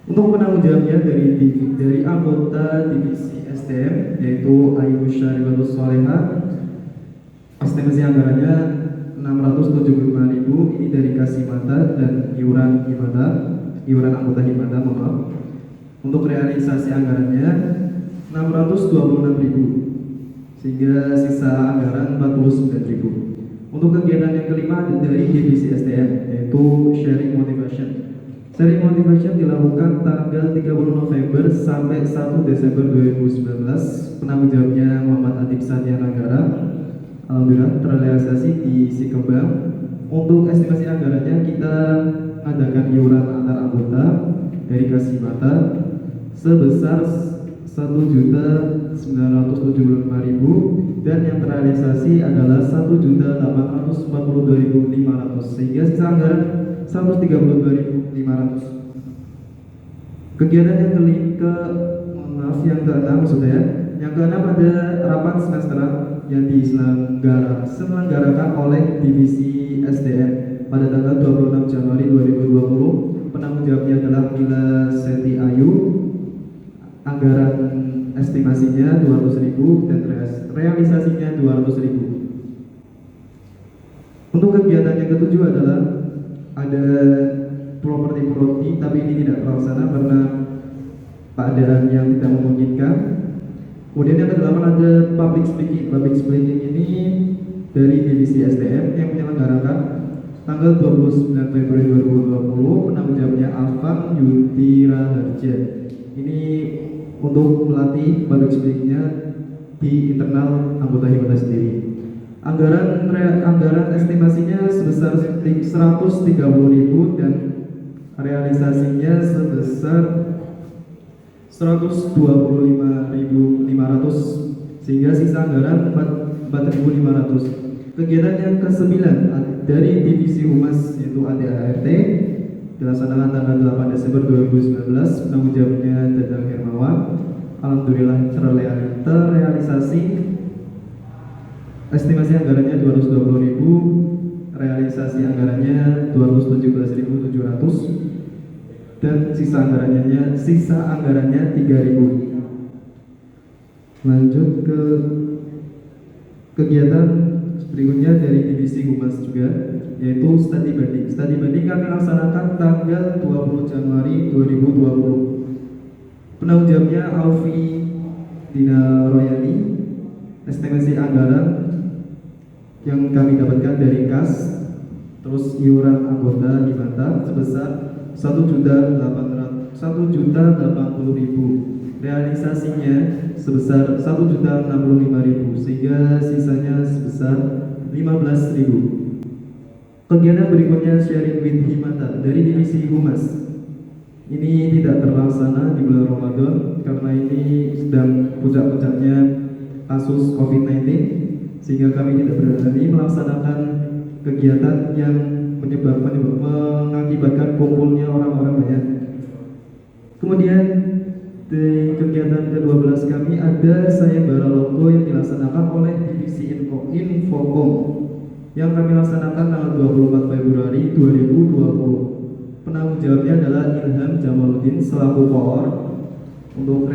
Untuk penanggung jawabnya dari anggota divisi SDM, yaitu Ayu Syarifatus Soleha, estimasi anggarannya 675.000, ini dari kas Himata dan iuran anggota Himata, mohon maaf. Untuk realisasi anggarannya 626.000, sehingga sisa anggaran 49.000. Untuk kegiatan yang kelima dari divisi SDM, yaitu sharing motivation. Sharing motivation dilakukan tanggal 30 November sampai 1 Desember 2019. Penanggung jawabnya Muhammad Adib Satya Nagara. Alhamdulillah terrealisasi di Sikembang. Untuk estimasi anggarannya kita adakan iuran antar anggota dari Kasimata sebesar 1.975.000 dan yang terrealisasi adalah 1.842.500, sehingga sisa anggaran 132.500. Kegiatan yang yang keenam sudah. Yang keenam ada rapat semesteran yang diselenggarakan oleh divisi SDM pada tanggal 26 Januari 2020. Penanggung jawabnya adalah Mila Seti Ayu. Anggaran estimasinya 200.000 dan realisasinya 200.000. Untuk kegiatan yang ketujuh adalah ada properti, tapi ini tidak terlaksana karena keadaan yang tidak memungkinkan. Kemudian yang kedelapan ada public speaking. Public speaking ini dari divisi SDM yang menyelenggarakan tanggal 29 Februari 2020. Penanggung jawabnya Alvan Yudhira Harja. Ini untuk melatih public speakingnya di internal anggota Himata sendiri. Anggaran estimasinya sebesar 130.000 dan realisasinya sebesar 125.500, sehingga sisa anggaran 4.500. Kegiatan yang ke-9 dari divisi Humas, yaitu ADART, dilaksanakan tanggal 8 Desember 2019. Penanggung jawabnya Dadang Hermawan. Alhamdulillah terrealisasi. Estimasi anggarannya 220.000, realisasi anggarannya 217.700, dan sisa anggarannya 3.000. Lanjut ke kegiatan berikutnya dari divisi Humas juga, yaitu studi banding. Studi banding kami laksanakan tanggal 20 Januari 2020. Penanggung jawabnya Alfi Dina Royani. Estimasi anggaran yang kami dapatkan dari kas, terus iuran anggota Himata sebesar 1.080.000. realisasinya sebesar 1.065.000 sehingga sisanya sebesar 15.000. Kegiatan berikutnya sharing with Himata dari divisi Humas. Ini tidak terlaksana di bulan Ramadan karena ini sedang puncak-puncaknya kasus COVID-19 sehingga kami tidak berani melaksanakan kegiatan yang mengakibatkan kumpulnya orang-orang banyak. Kemudian di kegiatan ke-12 kami ada sayembara logo yang dilaksanakan oleh divisi Infocom yang kami laksanakan tanggal 24 Februari 2020. Penanggung jawabnya adalah Ilham Jamaluddin selaku koor. Untuk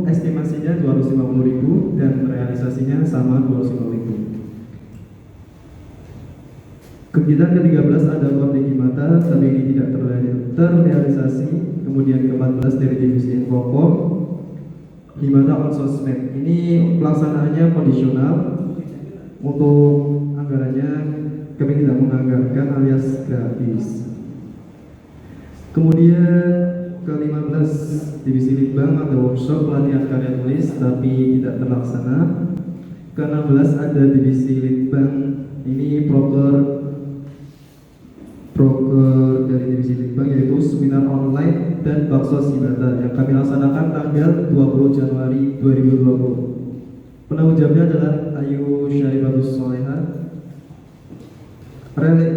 estimasinya 250.000 dan realisasinya sama 250.000. Kegiatan ke-13 ada Kordi Himata, tapi ini tidak terrealisasi. Kemudian ke-14 dari divisi Infocom, Himata on Sosmed. Ini pelaksanaannya kondisional. Untuk anggarannya kami tidak menganggarkan alias gratis. Kemudian ke-15 divisi Litbang ada workshop pelatihan karya tulis tapi tidak terlaksana. Ke-16 ada divisi Litbang, ini proker dari divisi Litbang yaitu seminar online dan baksos Himata yang kami laksanakan tanggal 20 Januari 2020. Penanggung jawabnya adalah Ayu Syarifatus Soleha.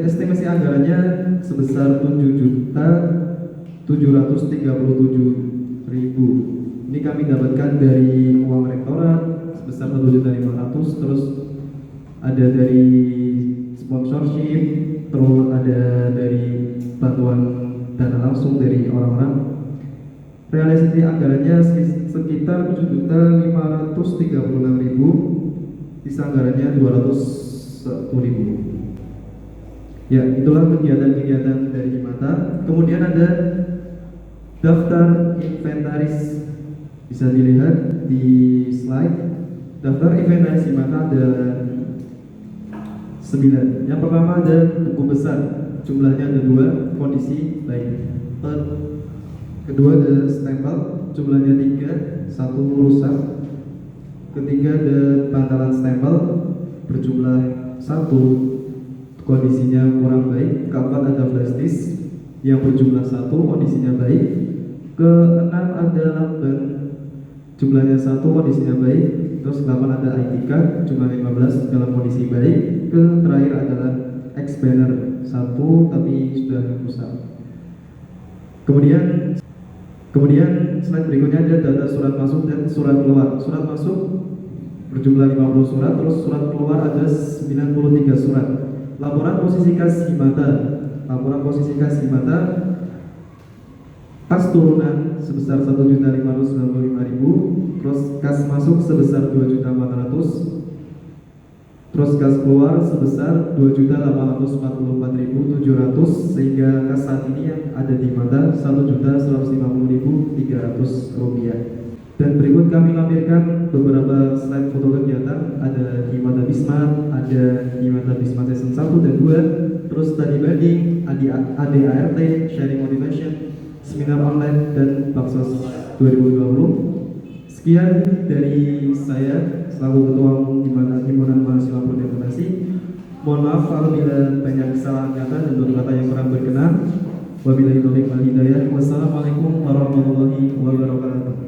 Estimasi anggarannya sebesar 7.737.000. Ini kami dapatkan dari uang rektorat sebesar 1.500.000, terus ada dari sponsorship, terus ada dari bantuan dana langsung dari orang-orang. Realisasi anggarannya sekitar 7.536.000, sisa anggarannya 201.000. Ya, itulah kegiatan-kegiatan dari Himata. Kemudian ada daftar inventaris, bisa dilihat di slide. Daftar inventaris Himata ada 9. Yang pertama ada buku besar, jumlahnya ada 2, kondisi baik. Kedua ada stempel, jumlahnya 3, 1 rusak. Ketiga ada bantalan stempel, berjumlah 1, kondisinya kurang baik. Keempat ada flash disk yang berjumlah 1, kondisinya baik. Keenam ada lakban, jumlahnya 1, kondisinya baik. Terus 8 ada ID card, jumlah 15 dalam kondisi baik. Terakhir adalah expander 1 tapi sudah rusak. Kemudian slide berikutnya ada data surat masuk dan surat keluar. Surat masuk berjumlah 50 surat, terus surat keluar ada 93 surat. Laporan posisi kas Himata kas turunan sebesar 1.595.000, terus kas masuk sebesar 2.400.000, terus kas keluar sebesar 2.844.700, sehingga kas saat ini yang ada di Himata 1.150.300 rupiah. Dan berikut kami lampirkan beberapa slide foto kegiatan. Ada Himata Bisma, ada Himata Bisma Season 1 dan 2, terus tadi banding, ADART, Sharing Motivation, seminar online, dan Baksos 2020. Sekian dari saya selaku Ketua Himpunan Mahasiswa Prodemokrasi. Mohon maaf apabila banyak kesalahan kata dan tutur kata yang kurang berkenan. Wabillahi taufiq wal hidayah. Wassalamualaikum warahmatullahi wabarakatuh.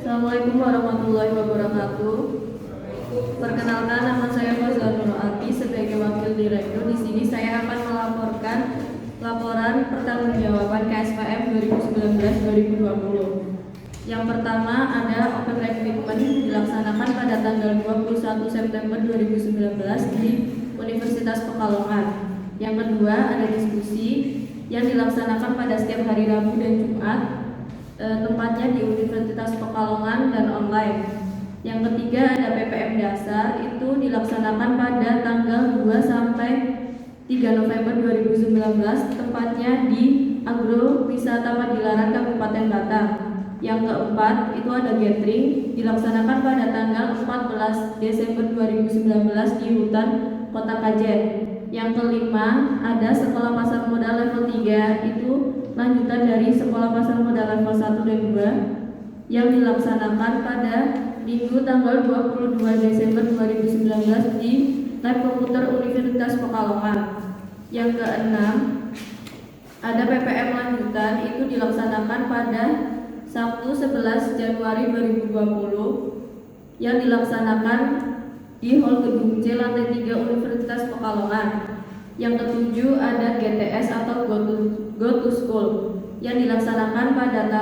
Assalamualaikum warahmatullahi wabarakatuh. Perkenalkan, nama saya Fazla Nur Ati sebagai Wakil Direktur. Di sini saya akan melaporkan laporan pertanggungjawaban KSPM 2019-2020. Yang pertama ada open recruitment dilaksanakan pada tanggal 21 September 2019 di Universitas Pekalongan. Yang kedua ada diskusi yang dilaksanakan pada setiap hari Rabu dan Jumat, tempatnya di Universitas Pekalongan dan online. Yang ketiga ada PPM dasar, itu dilaksanakan pada tanggal 2 sampai 3 November 2019, tempatnya di Agro Wisata Padilaran Kabupaten Batang. Yang keempat itu ada gathering, dilaksanakan pada tanggal 14 Desember 2019 di Hutan Kota Kajen. Yang kelima ada sekolah pasar modal level 3, itu lanjutan dari sekolah pasar modal level 1 dan 2 yang dilaksanakan pada Minggu tanggal 22 Desember 2019 di Lab Komputer Universitas Pekalongan. Yang keenam ada PPM lanjutan, itu dilaksanakan pada Sabtu 11 Januari 2020 yang dilaksanakan di Hall Gedung C lantai 3 Universitas Pekalongan. Yang ketujuh ada GTS atau Go to School yang dilaksanakan pada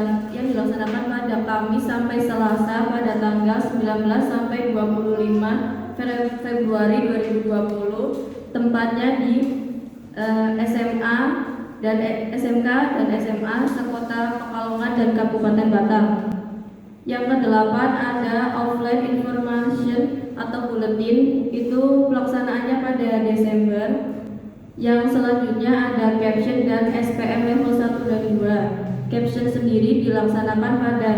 Kamis sampai Selasa pada tanggal 19 sampai 25 Februari 2020. Tempatnya di SMA dan SMK dan SMA sekota Pekalongan dan Kabupaten Batang. Yang kedelapan ada offline information atau bulletin, itu pelaksanaannya pada Desember. Yang selanjutnya ada caption dan SPM level 1 dan 2. Caption sendiri dilaksanakan pada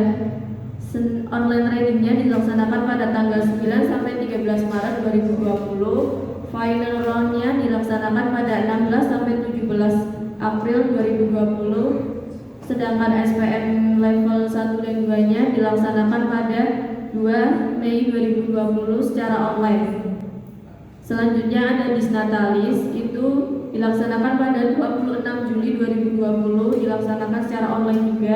online trainingnya dilaksanakan pada tanggal 9 sampai 13 Maret 2020. Final roundnya dilaksanakan pada 16 sampai 17 April 2020. Sedangkan SPM level 1 dan 2-nya dilaksanakan pada 2 Mei 2020 secara online. Selanjutnya ada Disnatalis, itu dilaksanakan pada 26 Juli 2020, dilaksanakan secara online juga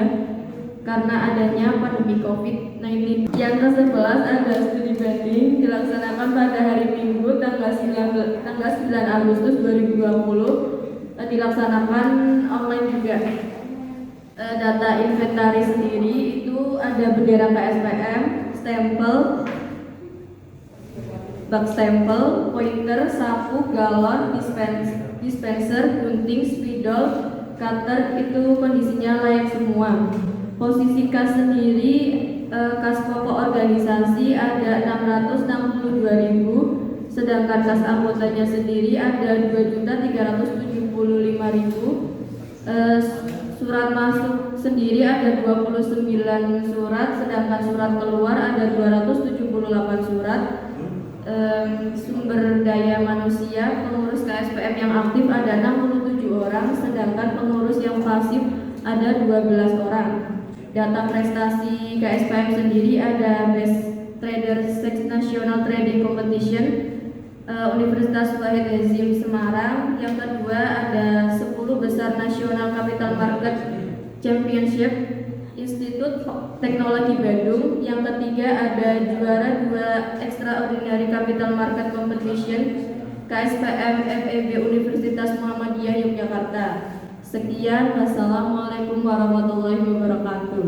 karena adanya pandemi COVID-19. Yang ke-11 ada studi banding, dilaksanakan pada hari Minggu tanggal 9 Agustus 2020, dilaksanakan online juga. Data inventaris sendiri itu ada bendera KSPM, stempel, bak stempel, pointer, sapu, galon, dispenser, gunting, spidol, cutter, itu kondisinya layak semua. Posisi kas sendiri, kas pokok organisasi ada 662.000, sedangkan kas anggotanya sendiri ada 2.375.000. Surat masuk sendiri ada 29 surat, sedangkan surat keluar ada 278 surat. Sumber daya manusia, pengurus KSPM yang aktif ada 67 orang, sedangkan pengurus yang pasif ada 12 orang. Data prestasi KSPM sendiri ada Best Trader Sex National Trading Competition, Universitas Wahid Hasyim Semarang. Yang kedua ada 10 besar National Capital Market Championship, Institut Teknologi Bandung. Yang ketiga ada juara 2 Extraordinary Capital Market Competition, KSPM FEB Universitas Muhammadiyah Yogyakarta. Sekian, wassalamualaikum warahmatullahi wabarakatuh.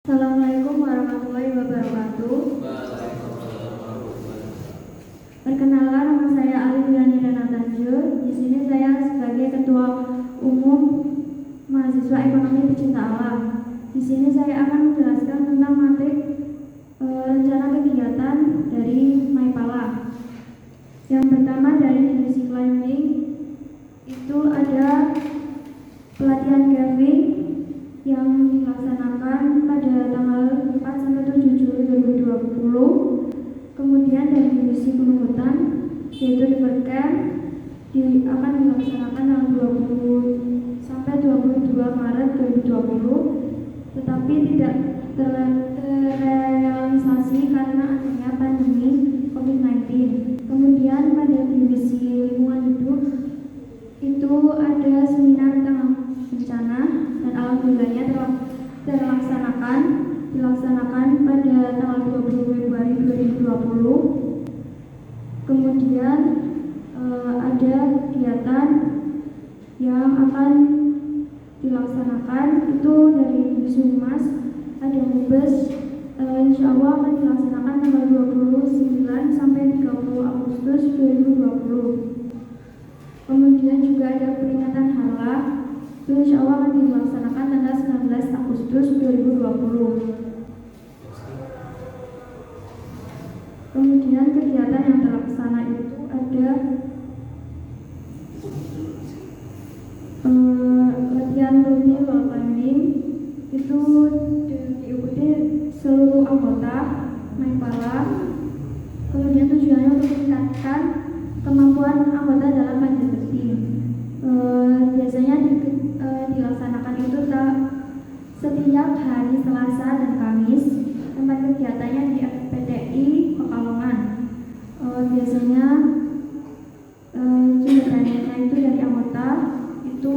Assalamualaikum warahmatullahi wabarakatuh. Perkenalkan, nama saya Alif Renata. Di sini saya sebagai Ketua Umum Mahasiswa Ekonomi Pecinta Alam. Di sini saya akan menjelaskan tentang materi rencana kegiatan dari MyPala. Yang pertama dari divisi climbing itu ada pelatihan driving yang dilaksanakan pada tanggal 4 sampai 7 Juli 2020. Kemudian dari divisi penungutan yaitu river camp akan dilaksanakan tanggal 20 sampai 22 Maret 2020, tetapi tidak terrealisasi karena adanya pandemi COVID-19. Kemudian pada divisi lingkungan hidup itu ada seminar tentang bencana dan alhamdulillahnya dilaksanakan pada tanggal 20 Februari 2020. Kemudian ada kegiatan yang akan dilaksanakan itu dari divisi humas, ada mubes, insya Allah akan dilaksanakan tanggal 29 sampai 30 Agustus 2020. Kemudian juga ada peringatan Harla, itu insya Allah akan dilaksanakan tanggal 19 Agustus 2020. Kemudian kegiatan yang terlaksana itu ada latihan rutin wall climbing, itu diikuti seluruh anggota Maipala. Kemudian tujuannya untuk meningkatkan kemampuan anggota dalam management tim. Biasanya dilaksanakan itu setiap hari Selasa dan Kamis. Tempat kegiatannya di FPTI Pekalongan. Biasanya sumber dananya itu dari anggota. Itu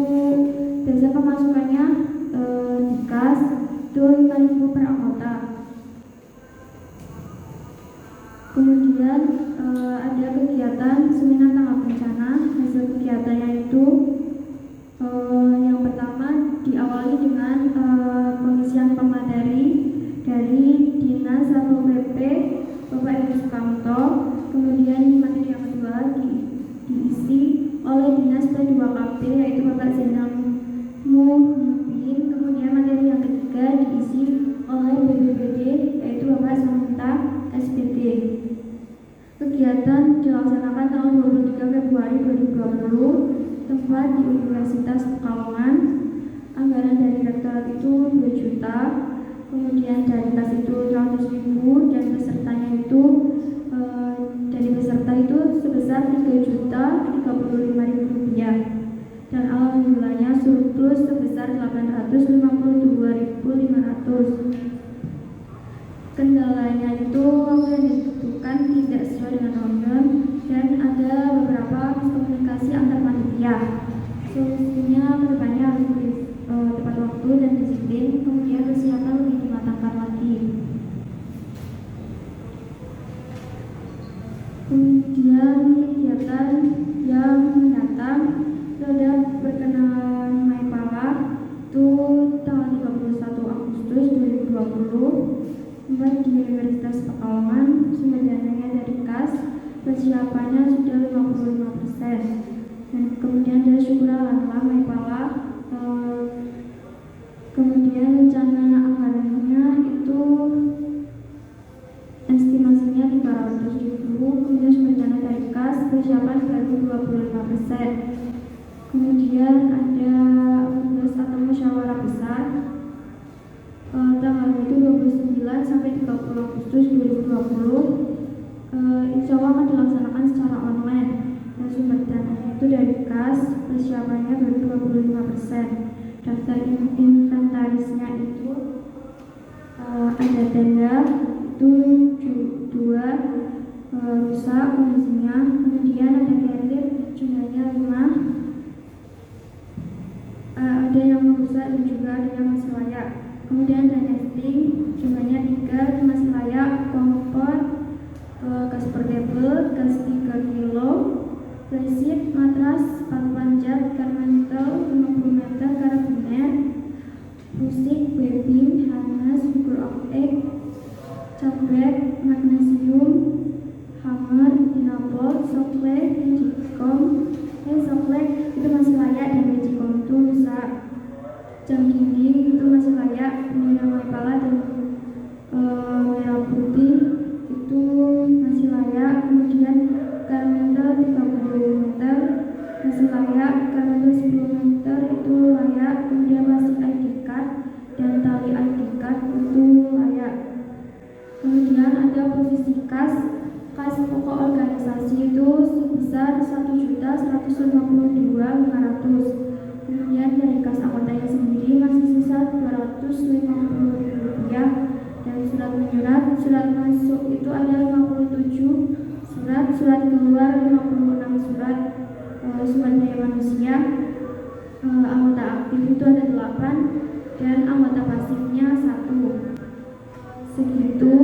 biasa pemasukannya di kas itu 5.000 per anggota. Kemudian ada kegiatan seminar tanggap bencana. Hasil kegiatannya itu yang pertama diawali dengan pengisian pemateri dari Dinas Satpol PP Bapak Ibu Sukamto. Kemudian materi yang kedua diisi oleh Dinas P2KP yaitu Bapak Zainal Muhyiddin. Kemudian materi yang ketiga diisi oleh BPBD yaitu Bapak Samita SPT. Kegiatan dilaksanakan tanggal 23 Februari 2020, tempat di Universitas Pekalongan. Anggaran dari rektorat itu 2 juta, kemudian dari kas itu 100.000 dan pesertanya itu dari peserta itu sebesar 3.035.000 rupiah. Dan alhamdulillahnya surplus sebesar 852.500. Kendalanya itu waktu yang dibutuhkan tidak sesuai dengan program dan ada beberapa miskomunikasi antar panitia. Solusinya kedepannya harus lebih tepat waktu dan disiplin, kemudian persiapan lebih dimatangkan lagi. Kemudian kegiatan yang mendatang itu ada perkenalan Maipala itu tanggal 31 Agustus 2020. Tempat di Universitas Pekalongan, sumber dananya dari kas, persiapannya sudah 55%. Dan kemudian ada syukuran Maipala. Kemudian rencana anggarannya itu estimasinya 500.000. Kemudian sumber dana dari kas, persiapan baru 25%. Kemudian ada tugas atau musyawarah besar. Tanggal itu 29 sampai 30 Agustus 2020. Insya Allah akan dilaksanakan secara online. Dan sumber dananya itu dari kas, persiapannya baru 25%. Daftar inventarisnya itu ada tenda itu 2 rusak kondisinya. Kemudian ada carrier jumlahnya 5. Ada yang rusak dan juga ada yang masih layak. Kemudian ada nesting jumlahnya 3, masih layak. Kompor, gas portable, gas 3 kilo, flysheet, matras, sepatu panjat, garmental 50 meter, karabiner, musik, webbing, harness, figur of egg, cabrek, magnesium, hammer, dinapol, soklek, magicom. Soklek itu masih layak dan magicom itu rusak. Jam dinding itu masih layak. Bendera Maipala dan merah putih itu masih layak. Kemudian garmental 30 meter masih layak. Garmental 10 meter itu layak. Kemudian masih ID card dan tali ID card itu layak. Kemudian ada posisi kas pokok organisasi itu sebesar 1.152.500. Kemudian dari kas anggotanya sendiri masih sisa 250.000 rupiah. Dan surat masuk itu ada 57 surat keluar 56 surat. Sumber daya manusia anggota aktif itu ada 8 dan anggota pasifnya 1. Segitu